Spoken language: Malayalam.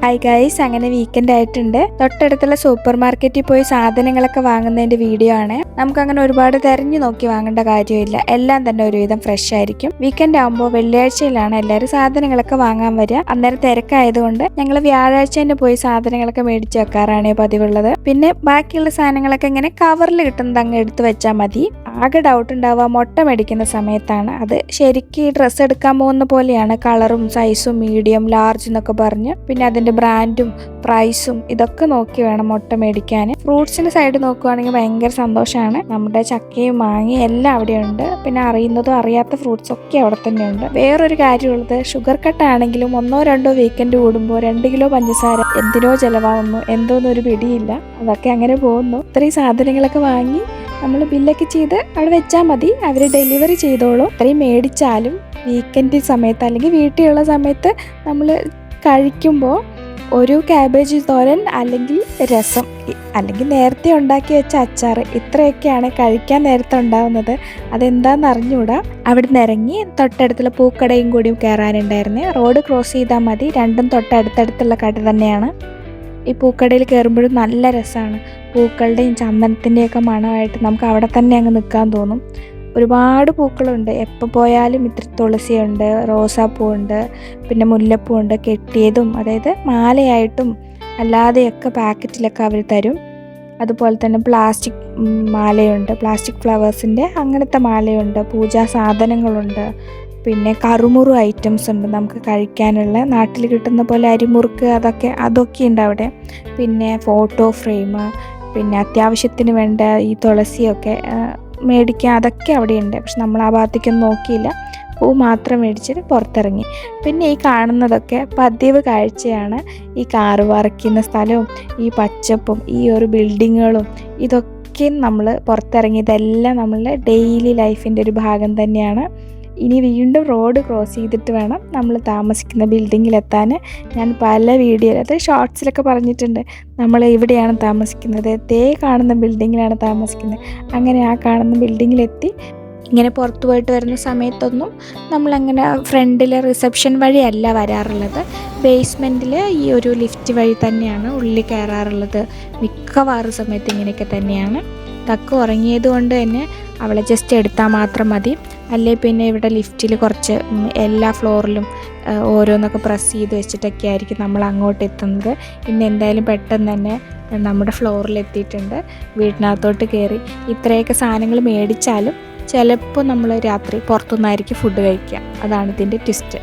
ഹായ് ഗൈസ്, അങ്ങനെ വീക്കെൻഡ് ആയിട്ടുണ്ട്. തൊട്ടടുത്തുള്ള സൂപ്പർ മാർക്കറ്റിൽ പോയി സാധനങ്ങളൊക്കെ വാങ്ങുന്നതിന്റെ വീഡിയോ ആണ്. നമുക്ക് അങ്ങനെ ഒരുപാട് തെരഞ്ഞു നോക്കി വാങ്ങേണ്ട കാര്യമില്ല, എല്ലാം തന്നെ ഒരുവിധം ഫ്രഷ് ആയിരിക്കും. വീക്കെൻഡ് ആകുമ്പോൾ വെള്ളിയാഴ്ചയിലാണ് എല്ലാവരും സാധനങ്ങളൊക്കെ വാങ്ങാൻ വരിക. അന്നേരം തിരക്കായതുകൊണ്ട് ഞങ്ങൾ വ്യാഴാഴ്ച തന്നെ പോയി സാധനങ്ങളൊക്കെ മേടിച്ച് വെക്കാറാണ് പതിവുള്ളത്. പിന്നെ ബാക്കിയുള്ള സാധനങ്ങളൊക്കെ ഇങ്ങനെ കവറിൽ കിട്ടുന്നത് അങ്ങ് എടുത്ത് വെച്ചാൽ മതി. ആകെ ഡൗട്ട് ഉണ്ടാവുക മുട്ട മേടിക്കുന്ന സമയത്താണ്. അത് ശരിക്കും ഡ്രസ്സ് എടുക്കാൻ പോകുന്ന പോലെയാണ്, കളറും സൈസും മീഡിയം ലാർജ് എന്നൊക്കെ പറഞ്ഞ്. പിന്നെ അതിന്റെ ബ്രാൻഡും പ്രൈസും ഇതൊക്കെ നോക്കി വേണം മുട്ട മേടിക്കാൻ. ഫ്രൂട്ട്സിന്റെ സൈഡ് നോക്കുവാണെങ്കിൽ ഭയങ്കര സന്തോഷമാണ്. നമ്മുടെ ചക്കയും മാങ്ങയും എല്ലാം അവിടെ ഉണ്ട്. പിന്നെ അറിയുന്നതും അറിയാത്ത ഫ്രൂട്ട്സ് ഒക്കെ അവിടെ തന്നെ ഉണ്ട്. വേറൊരു കാര്യമുള്ളത്, ഷുഗർ കട്ട് ആണെങ്കിലും 1-2 വീക്കെൻഡ് കൂടുമ്പോൾ 2 കിലോ പഞ്ചസാര എന്തിനോ ചെലവാകുന്നു, എന്തോന്നും ഒരു പിടിയില്ല. അതൊക്കെ അങ്ങനെ പോകുന്നു. ഇത്രയും സാധനങ്ങളൊക്കെ വാങ്ങി നമ്മൾ ബില്ലൊക്കെ ചെയ്ത് അവിടെ വെച്ചാൽ മതി, അവർ ഡെലിവറി ചെയ്തോളും. ഇത്രയും മേടിച്ചാലും വീക്കെൻഡ് സമയത്ത് അല്ലെങ്കിൽ വീട്ടിലുള്ള സമയത്ത് നമ്മൾ കഴിക്കുമ്പോൾ ഒരു ക്യാബേജ് തോരൻ അല്ലെങ്കിൽ രസം അല്ലെങ്കിൽ നേരത്തെ ഉണ്ടാക്കി വെച്ച അച്ചാർ, ഇത്രയൊക്കെയാണ് കഴിക്കാൻ നേരത്തെ ഉണ്ടാവുന്നത്. അതെന്താണെന്ന് അറിഞ്ഞുകൂടാ. അവിടെ നിന്ന് ഇറങ്ങി തൊട്ടടുത്തുള്ള പൂക്കടയും കൂടി കയറാനുണ്ടായിരുന്നു. റോഡ് ക്രോസ് ചെയ്താൽ മതി, രണ്ടും തൊട്ടടുത്തടുത്തുള്ള കട തന്നെയാണ്. ഈ പൂക്കടയിൽ കയറുമ്പോഴും നല്ല രസമാണ്. പൂക്കളുടെയും ചന്ദനത്തിൻ്റെയൊക്കെ മണമായിട്ട് നമുക്ക് അവിടെ തന്നെ അങ്ങ് നിൽക്കാൻ തോന്നും. ഒരുപാട് പൂക്കളുണ്ട്. എപ്പോൾ പോയാലും ഇത്തിരി തുളസിയുണ്ട്, റോസാപ്പൂവുണ്ട്, പിന്നെ മുല്ലപ്പൂവുണ്ട്. കെട്ടിയതും അതായത് മാലയായിട്ടും അല്ലാതെയൊക്കെ പാക്കറ്റിലൊക്കെ അവർ തരും. അതുപോലെ തന്നെ പ്ലാസ്റ്റിക് മാലയുണ്ട്, പ്ലാസ്റ്റിക് ഫ്ലവേഴ്സിൻ്റെ അങ്ങനത്തെ മാലയുണ്ട്. പൂജാ സാധനങ്ങളുണ്ട്. പിന്നെ കറുമുറു ഐറ്റംസ് ഉണ്ട് നമുക്ക് കഴിക്കാനുള്ള. നാട്ടിൽ കിട്ടുന്ന പോലെ അരിമുറുക്ക് അതൊക്കെ ഉണ്ട് അവിടെ. പിന്നെ ഫോട്ടോ ഫ്രെയിം, പിന്നെ അത്യാവശ്യത്തിന് വേണ്ട ഈ തുളസിയൊക്കെ മേടിക്കാൻ, അതൊക്കെ അവിടെയുണ്ട്. പക്ഷെ നമ്മൾ ആ ഭാഗത്തേക്കൊന്നും നോക്കിയില്ല, പൂ മാത്രം മേടിച്ചിട്ട് പുറത്തിറങ്ങി. പിന്നെ ഈ കാണുന്നതൊക്കെ പതിവ് കാഴ്ചയാണ്. ഈ കാറ് വറക്കുന്ന സ്ഥലവും ഈ പച്ചപ്പും ഈ ഒരു ബിൽഡിങ്ങുകളും ഇതൊക്കെ നമ്മൾ പുറത്തിറങ്ങി, ഇതെല്ലാം നമ്മളുടെ ഡെയിലി ലൈഫിൻ്റെ ഒരു ഭാഗം തന്നെയാണ്. ഇനി വീണ്ടും റോഡ് ക്രോസ് ചെയ്തിട്ട് വേണം നമ്മൾ താമസിക്കുന്ന ബിൽഡിങ്ങിലെത്താൻ. ഞാൻ പല വീഡിയോയിൽ ഷോർട്സിലൊക്കെ പറഞ്ഞിട്ടുണ്ട്, നമ്മൾ എവിടെയാണ് താമസിക്കുന്നത്, കാണുന്ന ബിൽഡിങ്ങിലാണ് താമസിക്കുന്നത്. അങ്ങനെ ആ കാണുന്ന ബിൽഡിങ്ങിലെത്തി. ഇങ്ങനെ പുറത്തു പോയിട്ട് വരുന്ന സമയത്തൊന്നും നമ്മളങ്ങനെ ഫ്രണ്ടിലെ റിസപ്ഷൻ വഴിയല്ല വരാറുള്ളത്. ബേസ്മെൻറ്റിൽ ഈ ഒരു ലിഫ്റ്റ് വഴി തന്നെയാണ് ഉള്ളിൽ കയറാറുള്ളത്. മിക്കവാറും സമയത്ത് ഇങ്ങനെയൊക്കെ തന്നെയാണ്. തക്ക ഉറങ്ങിയത് കൊണ്ട് തന്നെ അവളെ ജസ്റ്റ് എടുത്താൽ മാത്രം മതി. അല്ലേ പിന്നെ ഇവിടെ ലിഫ്റ്റിൽ കുറച്ച് എല്ലാ ഫ്ലോറിലും ഓരോന്നൊക്കെ പ്രസ് ചെയ്ത് വെച്ചിട്ടൊക്കെ ആയിരിക്കും നമ്മൾ അങ്ങോട്ട് എത്തുന്നത്. ഇന്ന് എന്തായാലും പെട്ടെന്ന് തന്നെ നമ്മുടെ ഫ്ലോറിൽ എത്തിയിട്ടുണ്ട്. വീടിനകത്തോട്ട് കയറി ഇത്രയൊക്കെ സാധനങ്ങൾ മേടിച്ചാലും ചിലപ്പോൾ നമ്മൾ രാത്രി പുറത്തുനിന്നായിരിക്കും ഫുഡ് കഴിക്കുക. അതാണ് ഇതിൻ്റെ ട്വിസ്റ്റ്.